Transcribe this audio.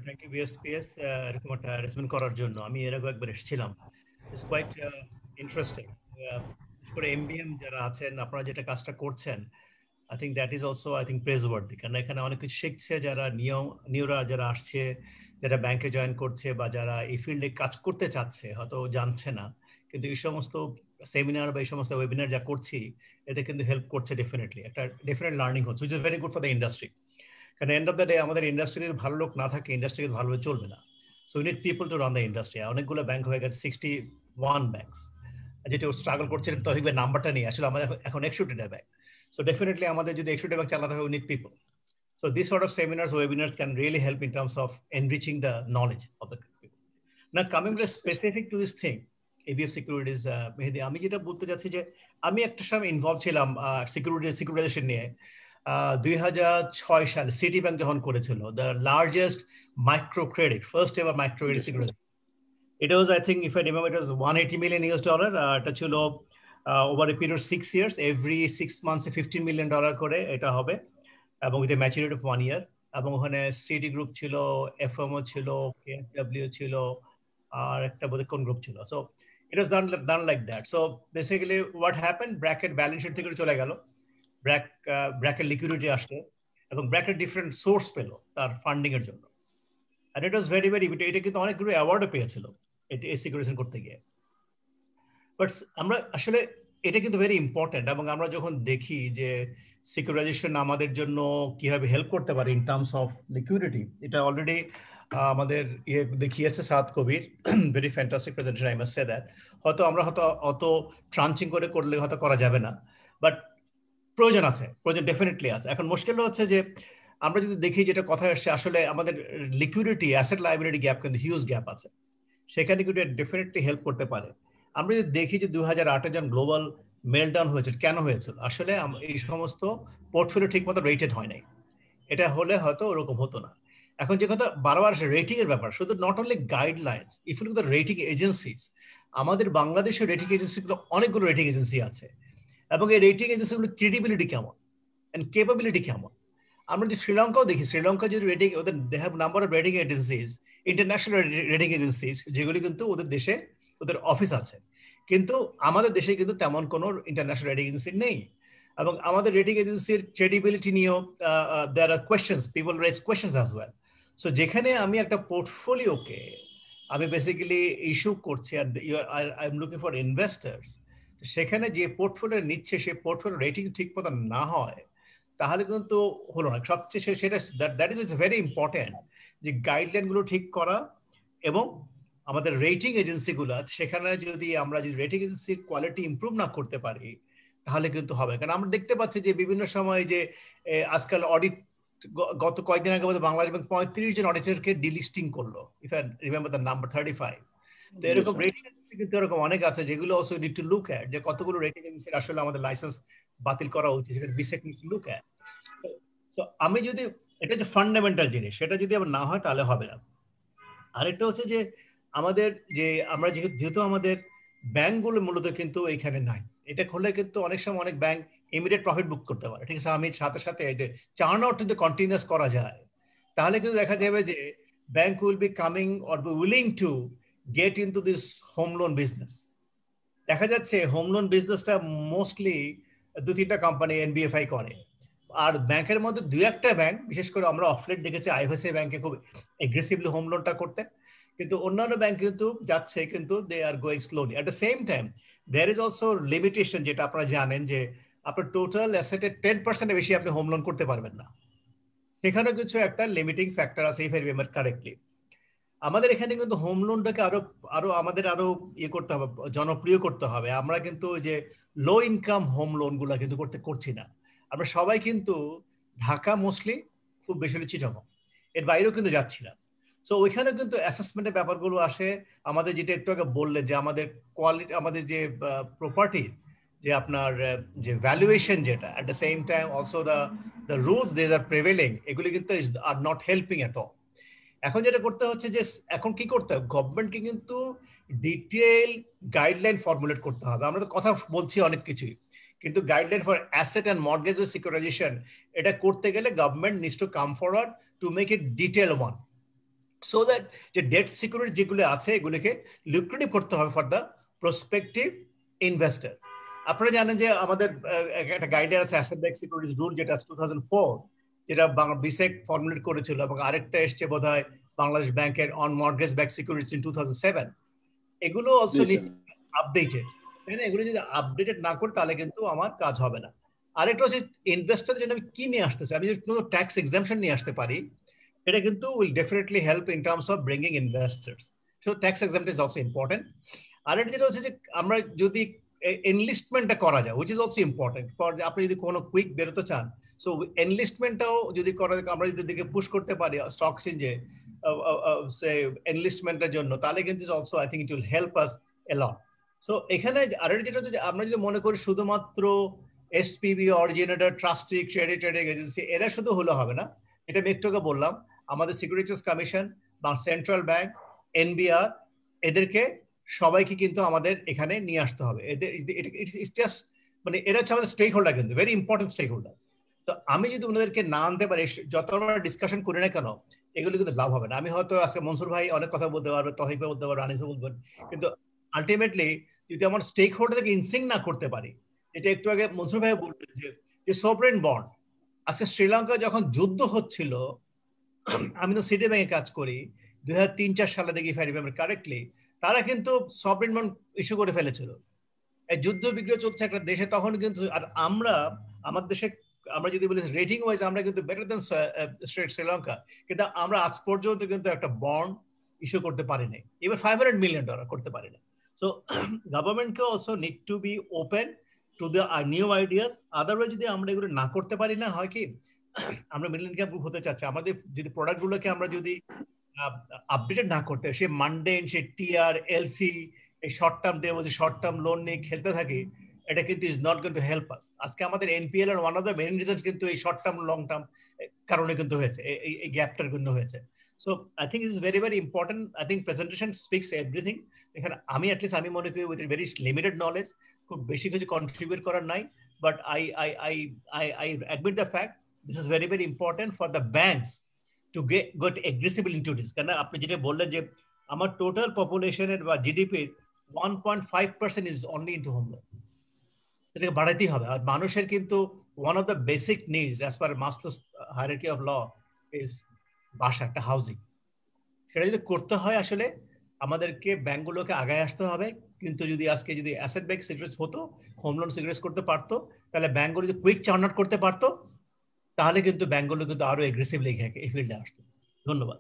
Thank you বিএসপিএস এরকম একটা arrangement করার জন্য। আমি এর আগে একবার এসেছিলাম। It's quite interesting. বিশেষ করে এমবিএম যারা আছেন, আপনারা যেটা কাজটা করছেন, I think that is also I think praiseworthy. কারণ এখানে অনেক কিছু শিখছে যারা নিউরা যারা আসছে, যারা ব্যাংকে জয়েন করছে বা যারা এই ফিল্ডে কাজ করতে চাচ্ছে, হয়তো জানছে না। কিন্তু এই সমস্ত সেমিনার বা এই সমস্ত ওয়েবিনার যা করছি, এতে কিন্তু হেল্প করছে ডেফিনেটলি। একটা ডেফিনেট লার্নিং হচ্ছে, which is very good for the industry. কারণ এন্ড অফ দ্য ডে আমাদের ইন্ডাস্ট্রিতে ভালো লোক না থাকে, ইন্ডাস্ট্রি ভালোভাবে চলবে না। So we need people to run the industry. অনেকগুলো ব্যাংক হয়ে গেছে, 61 ব্যাংকস, যেটা স্ট্রাগল করছিলেন তহিক ভাই নাম্বারটা নিয়ে। আসলে আমাদের এখন 61টা ব্যাংক। সো ডেফিনেটলি আমাদের যদি 61টা ব্যাংক চালাতে হয়, we need people. So this sort of seminars, webinars can really help in terms of enriching the knowledge of the people. Now coming very specific to this thing, ABF Securities, মেহেদি, আমি যেটা বলতে চাচ্ছি যে আমি একটা সময় ইনভলভ ছিলাম সিকিউরিটাইজেশন নিয়ে। 2006 সালে সিটি ব্যাংক যখন করেছিল the largest micro credit, first ever micro credit security. It was, I think, if I remember, it was $180 million US. এটা ছিল over a period 6 years, every 6 months $15 million করে এটা হবে, এবং with a maturity of 1 year। এবং ওখানে city group ছিল, FMO ছিল, কেএফডব্লিউ ছিল, আর একটা বোধহয় কোন গ্রুপ ছিল। So it was done like that. So basically what happen, bracket balance sheet থেকে চলে গেল, ব্র্যাকেট লিকুইডিটি আসছে, এবং ব্র্যাকেট ডিফারেন্ট সোর্স পেল তার ফান্ডিং এর জন্য। আর ইট ওয়াজ ভেরি ভেরি, এটা কিন্তু অনেকগুলো অ্যাওয়ার্ডও পেয়েছিল এটা এই সিকিউরিটিজেশন করতে গিয়ে। বাট আমরা আসলে এটা কিন্তু ভেরি ইম্পর্টেন্ট, এবং আমরা যখন দেখি যে সিকিউরাইজেশন আমাদের জন্য কিভাবে হেল্প করতে পারে ইন টার্মস অফ লিকুইডিটি, এটা অলরেডি আমাদের দেখিয়েছে Saad Kabir, very fantastic presentation, I must say that. হয়তো আমরা হয়তো অত ট্রাঞ্চিং করলে হয়তো করা যাবে না, বাট প্রয়োজন আছে, প্রয়োজন ডেফিনেটলি আছে। এখন মুশকিলটা হচ্ছে যে আমরা যদি দেখি যেটা কথা আসছে, আসলে আমাদের লিকুইডিটি অ্যাসেট লায়াবিলিটি গ্যাপ কিন্তু হিউজ গ্যাপ আছে, সেখানে কিন্তু ডেফিনেটলি হেল্প করতে পারে। আমরা যদি দেখি যে 2008-এ যখন গ্লোবাল মেলডাউন হয়েছিল, কেন হয়েছিল? আসলে এই সমস্ত পোর্টফোলিও ঠিক মতো রেটেড হয় নাই। এটা হলে হয়তো ওরকম হতো না। এখন যে কথা বারবার আসে রেটিং এর ব্যাপার, শুধু not only guidelines, if you look the rating agencies, আমাদের বাংলাদেশের রেটিং এজেন্সিগুলো অনেকগুলো রেটিং এজেন্সি আছে, এবং এই রেটিং এজেন্সিগুলো ক্রেডিবিলিটি কেমন এন্ড ক্যাপাবিলিটি কেমন। আমরা যে শ্রীলঙ্কাও দেখি, শ্রীলঙ্কা যদি রেটিং, ওদের they have number of rating agencies, international rating agencies, যেগুলি কিন্তু ওদের দেশে ওদের অফিস আছে, কিন্তু আমাদের দেশে কিন্তু তেমন কোনো ইন্টারন্যাশনাল রেটিং এজেন্সি নেই। এবং আমাদের রেটিং এজেন্সির ক্রেডিবিলিটি নিয়েও there are questions, people raise questions as well. So যেখানে আমি একটা পোর্টফোলিওকে আমি বেসিক্যালি ইস্যু করছি, I am looking for investors, সেখানে যে পোর্টফোলিও নিচ্ছে সেই পোর্টফোলিও রেটিং ঠিক মতো না হয়, তাহলে কিন্তু হলো না। সবচেয়ে সেটা দ্যাট ইজ ভেরি ইম্পর্টেন্ট, যে গাইডলাইনগুলো ঠিক করা, এবং আমাদের রেটিং এজেন্সিগুলো, সেখানে যদি আমরা যদি রেটিং এজেন্সির কোয়ালিটি ইমপ্রুভ না করতে পারি, তাহলে কিন্তু হবে। কারণ আমরা দেখতে পাচ্ছি যে বিভিন্ন সময় যে আজকাল অডিট, গত কয়েকদিন আগে বাংলাদেশ ব্যাংক 35 জন অডিটরকে ডিলিস্টিং করলো, if I remember the number 35। তো এরকম রেটিং এজেন্সি কিন্তু এরকম অনেক আছে, যেগুলো also need to look at, যে কতগুলো রেটিং এজেন্সির আসলে আমাদের লাইসেন্স বাতিল করা উচিত, সেটা বিসেক নিড টু লুক অ্যাট। তো আমি যদি, এটা যে ফান্ডামেন্টাল জিনিস, সেটা যদি আবার না হয় তাহলে হবে না। আরেকটা হচ্ছে যে আমাদের যে আমরা যেহেতু আমাদের ব্যাংকগুলো মূলত কিন্তু এইখানে নাই, এটা খুললে কিন্তু অনেক সময় অনেক ব্যাংক ইমিডিয়েট প্রফিট বুক করতে পারে, ঠিক আছে, আমি সাথে সাথে এটা চার্ন আউট যদি কন্টিনিউয়াস করা যায়, তাহলে কিন্তু দেখা যাবে যে bank will be coming or be willing to get into this home loan business. দেখা যাচ্ছে হোম লোন বিজনেসটা মোস্টলি 2-3টা কোম্পানি এনবিএফআই করে, আর ব্যাংকের মধ্যে 2-1টা ব্যাংক, বিশেষ করে আমরা অফলেট দেখেছি আইএফআইসিআই ব্যাংকে খুব এগ্রেসিভলি হোম লোনটা করতে, কিন্তু অন্যান্য ব্যাংক কিন্তু যাচ্ছে, কিন্তু they are going slowly. At the same time there is also limitation, যেটা আপনারা জানেন, যে আপনার টোটাল অ্যাসেটের 10% বেশি আপনি হোম লোন করতে পারবেন না। সেখানে কিছু একটা লিমিটিং ফ্যাক্টর আছে, ইফ আই রিমেম্বার কারেক্টলি। আমাদের এখানে কিন্তু হোম লোনটাকে আরো আরো আমাদের আরো করতে হবে, জনপ্রিয় করতে হবে। আমরা কিন্তু ওই যে লো ইনকাম হোম লোন গুলা কিন্তু করছি না। আমরা সবাই কিন্তু ঢাকা মোস্টলি, খুব বেশি হলে চিটাগং, এর বাইরেও কিন্তু যাচ্ছি না। সো ওইখানে কিন্তু অ্যাসেসমেন্টের ব্যাপারগুলো আসে। আমাদের যেটা একটু আগে বললেন, যে আমাদের কোয়ালিটি, আমাদের যে প্রপার্টি, যে আপনার যে ভ্যালুয়েশন, যেটা at the same time also the rules they are prevailing, এগুলি কিন্তু are not helping at all. এখন যেটা করতে হচ্ছে যে এখন কি করতে হবে, গভর্নমেন্টকে কিন্তু ডিটেইল গাইডলাইন ফর্মুলেট করতে হবে। আমরা তো কথা বলছি অনেক কিছুই, কিন্তু guideline for asset and mortgage securitization, এটা করতে গেলে government needs to come forward to make it detail one. So that যে ডেট সিকিউরিটি যেগুলো আছে এগুলোকে লিকুইডিটি করতে হবে ফর দ্য প্রসপেক্টিভ ইনভেস্টর। আপনারা জানেন যে আমাদের একটা গাইডলাইন আছে অ্যাসেট ব্যাকড সিকিউরিটিজ রুল, যেটা 2004, যেটা বিসেক ফর্মুলেট করেছিল, এবং আরেকটা এসছে বোধহয় বাংলাদেশ ব্যাংকের on mortgage backed securities in 2007। এগুলো অলসো নিড আপডেটেড, তাই না? এগুলো যদি আপডেটেড না করে তাহলে কিন্তু আমার কাজ হবে না। আরেকটা হচ্ছে ইনভেস্টরের জন্য আমি কি নিয়ে আসতেছি, আমি যদি কোনো ট্যাক্স এক্সাম্পশন নিয়ে আসতে পারি, এটা কিন্তু will definitely help in terms of bringing investors. So tax exemption is also important. আর এটা যেটা হচ্ছে যে আমরা যদি এনলিস্টমেন্টটা করা যায়, which is also important for আপনি যদি কোনো কুইক বেরোতে চান, সো এনলিস্টমেন্টটাও যদি করা, আমরা যদি দিকে পুশ করতে পারি স্টক এক্সচেঞ্জে সে এনলিস্টমেন্টের জন্য, তাহলে কিন্তু also I think it will help us A lot. So এখানে আরেকটা যেটা হচ্ছে যে আমরা যদি মনে করি শুধুমাত্র SPB, originator, trustee, trading agency এরা শুধু হলে হবে না। এটা আমি একটু আগে বললাম, আমাদের সিকিউরিটিজ কমিশন বা সেন্ট্রাল ব্যাংক, এনবিআর, এদেরকে সবাইকে কিন্তু আমাদের এখানে নিয়ে আসতে হবে। এদের জাস্ট মানে এরা হচ্ছে আমাদের স্টেক হোল্ডার, কিন্তু ভেরি ইম্পর্টেন্ট স্টেক হোল্ডার। তো আমি যদি ওনাদেরকে না আনতে পারি, যত আমরা ডিসকাশন করি না কেন, এগুলো কিন্তু লাভ হবে না। আমি হয়তো আজকে মনসুর ভাই অনেক কথা বলতে পারবে, তহিক ভাই বলতে পারবে, আনিস ভাই বলবেন, কিন্তু আলটিমেটলি যদি আমার স্টেক হোল্ডারকে ইনসিঙ্ক না করতে পারি, এটা একটু আগে মনসুর ভাই বলবেন যে সভরেন বন্ড, আজকে শ্রীলঙ্কা যখন যুদ্ধ হচ্ছিল, আমি তো সিটি ব্যাংকে কাজ করি, 2003-4 সালে দেখি, ইফ আই রিমেম্বার কারেক্টলি, তারা কিন্তু সভরেন বন্ড ইস্যু করে ফেলেছিল। এই যুদ্ধ বিগ্রহ চলছে একটা দেশে, তখন কিন্তু, আর আমরা আমার দেশে আমরা যদি বলি রেটিং ওয়াইজ আমরা কিন্তু বেটার দেন শ্রীলঙ্কা, কিন্তু আমরা আজ পর্যন্ত কিন্তু একটা বন্ড ইস্যু করতে পারি নাই, এবার $500 মিলিয়ন করতে পারি না। সো গভর্নমেন্টকে also need to be open to the new ideas. Otherwise যদি আমরা এগুলো না করতে পারি, না হয় কি আমরা মিডল ইনকাম গ্রুপ হতে চাচ্ছি, আমাদের যদি প্রোডাক্টগুলোকে আমরা যদি আপডেটেড না করতে, সে মানডেন, সে টিআর, এলসি, এই short term deposit, short term loan নিয়ে খেলতে থাকি, এটা কিন্তু is not going to help us. আজকে আমাদের এনপিএল এর one of the main reasons কিন্তু এই শর্ট টার্ম লং টার্ম কারণে কিন্তু হয়েছে, এই গ্যাপটার জন্য হয়েছে। So I think is very very important. I think presentation speaks everything. এখানে আমি অ্যাটলিস্ট আমি মনে করি উইথ ভেরি লিমিটেড নলেজ, খুব বেশি কিছু কন্ট্রিবিউট করার নাই, but I admit the fact this is very very important for the banks to get aggressive into this. কারণ আপনি যেটা বললেন যে আমার টোটাল পপুলেশনের বা জিডিপির 1.5% is only into home loan, এটাকে বাড়াইতেই হবে। আর মানুষের কিন্তু one of the basic needs as per Maslow's hierarchy of law is বাসা, একটা হাউজিং। সেটা যদি করতে হয় আসলে আমাদেরকে ব্যাংকগুলোকে আগায় আসতে হবে। কিন্তু যদি আজকে যদি অ্যাসেট ব্যাকড সিকিউরিটিজ হতো, হোম লোন সিকিউরিটিজ করতে পারতো, তাহলে ব্যাংকগুলো যদি কুইক চার্ন আউট করতে পারতো, তাহলে কিন্তু ব্যাংকগুলো কিন্তু আরো এগ্রেসিভলি এই ফিল্ডে আসতো। ধন্যবাদ।